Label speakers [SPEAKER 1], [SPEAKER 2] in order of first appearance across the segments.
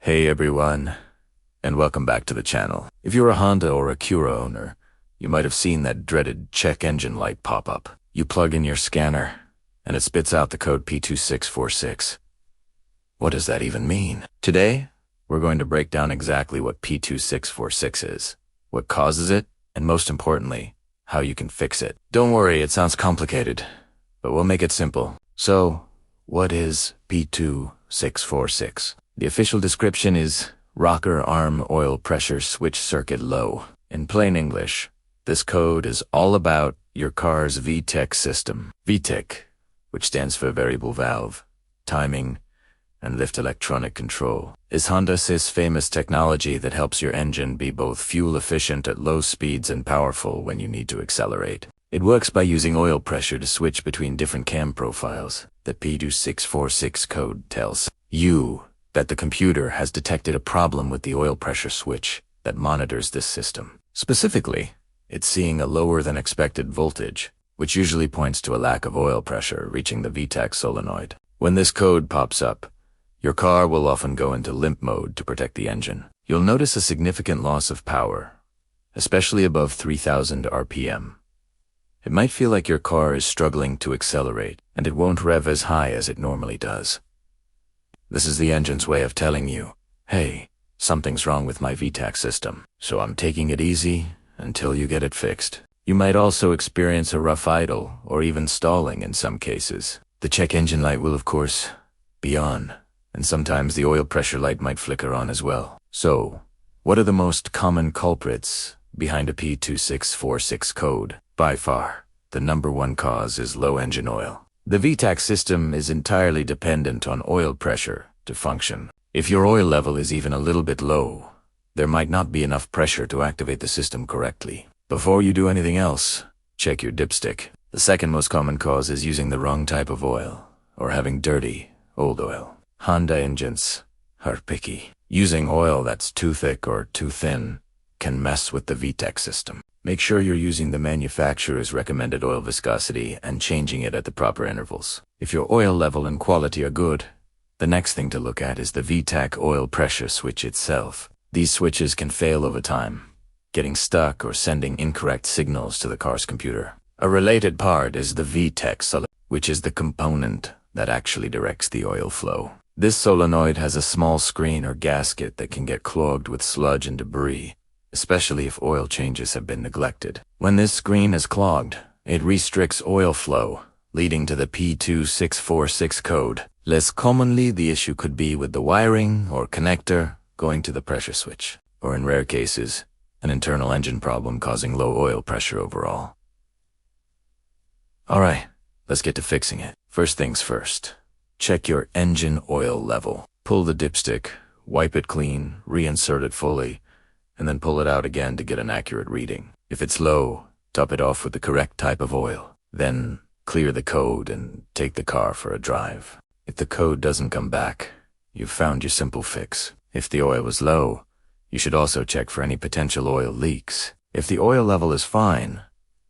[SPEAKER 1] Hey everyone, and welcome back to the channel. If you're a Honda or Acura owner, you might have seen that dreaded check engine light pop up. You plug in your scanner, and it spits out the code P2646. What does that even mean? Today, we're going to break down exactly what P2646 is, what causes it, and most importantly, how you can fix it. Don't worry, it sounds complicated, but we'll make it simple. So, what is P2646? The official description is rocker arm oil pressure switch circuit low. In plain English, this code is all about your car's VTEC system. VTEC, which stands for variable valve, timing, and lift electronic control, is Honda's famous technology that helps your engine be both fuel efficient at low speeds and powerful when you need to accelerate. It works by using oil pressure to switch between different cam profiles. The P2646 code tells you that the computer has detected a problem with the oil pressure switch that monitors this system. Specifically, it's seeing a lower than expected voltage, which usually points to a lack of oil pressure reaching the VTEC solenoid. When this code pops up, your car will often go into limp mode to protect the engine. You'll notice a significant loss of power, especially above 3,000 RPM. It might feel like your car is struggling to accelerate, and it won't rev as high as it normally does. This is the engine's way of telling you, hey, something's wrong with my VTEC system, so I'm taking it easy until you get it fixed. You might also experience a rough idle or even stalling in some cases. The check engine light will, of course, be on, and sometimes the oil pressure light might flicker on as well. So, what are the most common culprits behind a P2646 code? By far, the number one cause is low engine oil. The VTEC system is entirely dependent on oil pressure to function. If your oil level is even a little bit low, there might not be enough pressure to activate the system correctly. Before you do anything else, check your dipstick. The second most common cause is using the wrong type of oil, or having dirty, old oil. Honda engines are picky. Using oil that's too thick or too thin can mess with the VTEC system. Make sure you're using the manufacturer's recommended oil viscosity and changing it at the proper intervals. If your oil level and quality are good, the next thing to look at is the VTEC oil pressure switch itself. These switches can fail over time, getting stuck or sending incorrect signals to the car's computer. A related part is the VTEC solenoid, which is the component that actually directs the oil flow. This solenoid has a small screen or gasket that can get clogged with sludge and debris, especially if oil changes have been neglected. When this screen is clogged, it restricts oil flow, leading to the P2646 code. Less commonly, the issue could be with the wiring or connector going to the pressure switch, or in rare cases, an internal engine problem causing low oil pressure overall. Alright, let's get to fixing it. First things first, check your engine oil level. Pull the dipstick, wipe it clean, reinsert it fully, and then pull it out again to get an accurate reading. If it's low, top it off with the correct type of oil. Then clear the code and take the car for a drive. If the code doesn't come back, you've found your simple fix. If the oil is low, you should also check for any potential oil leaks. If the oil level is fine,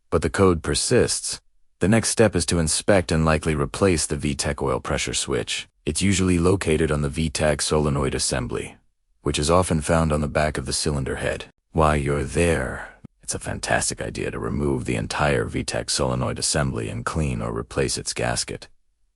[SPEAKER 1] but the code persists, the next step is to inspect and likely replace the VTEC oil pressure switch. It's usually located on the VTEC solenoid assembly, which is often found on the back of the cylinder head. While you're there, it's a fantastic idea to remove the entire VTEC solenoid assembly and clean or replace its gasket,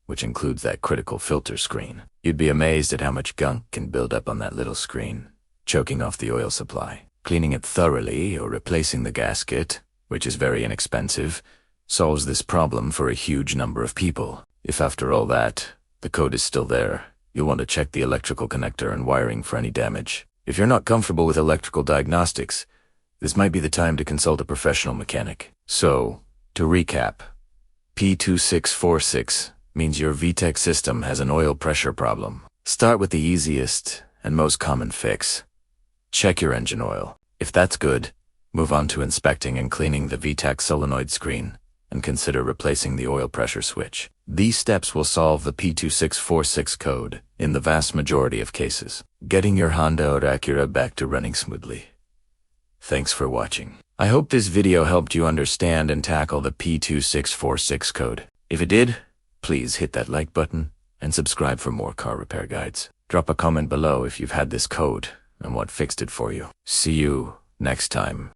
[SPEAKER 1] which includes that critical filter screen. You'd be amazed at how much gunk can build up on that little screen, choking off the oil supply. Cleaning it thoroughly or replacing the gasket, which is very inexpensive, solves this problem for a huge number of people. If after all that, the code is still there, you'll want to check the electrical connector and wiring for any damage. If you're not comfortable with electrical diagnostics, this might be the time to consult a professional mechanic. So, to recap, P2646 means your VTEC system has an oil pressure problem. Start with the easiest and most common fix. Check your engine oil. If that's good, move on to inspecting and cleaning the VTEC solenoid screen, and consider replacing the oil pressure switch. These steps will solve the P2646 code in the vast majority of cases, getting your Honda or Acura back to running smoothly. Thanks for watching. I hope this video helped you understand and tackle the P2646 code. If it did, please hit that like button and subscribe for more car repair guides. Drop a comment below if you've had this code and what fixed it for you. See you next time.